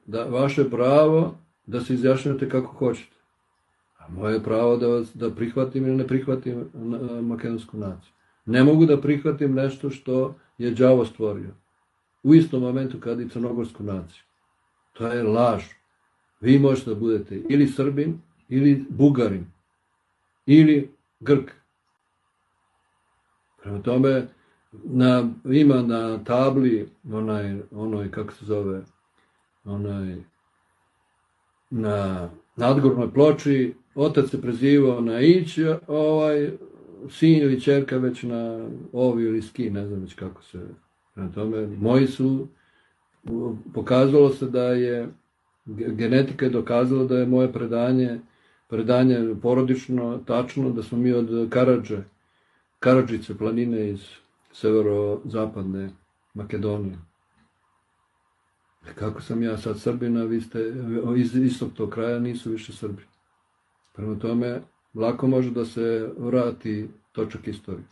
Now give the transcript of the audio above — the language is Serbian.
da vaše pravo da se izjašnjate kako hoćete. A moje pravo da prihvatim ili ne prihvatim makedonsku naciju. Ne mogu da prihvatim nešto što je đavo stvorio. U istom momentu kad i crnogorsku naciju. To je laž. Vi možete da budete ili Srbin, ili Bugarin, ili Grk. Prema tome, ima na tabli onoj, kako se zove, na nadgornjoj ploči, otac se prezivao na Ić, sin ili ćerka već na Ovi ili Ski, ne znam već kako se. Prema tome, moji su, pokazalo se da je, genetika je dokazala da je moje predanje porodično, tačno, da smo mi od Karadžice planine iz severozapadne Makedonije. Kako sam ja sad Srbina, vi ste iz istog tog kraja, nisu više Srbi. Prema tome, lako može da se vrati točak istorije.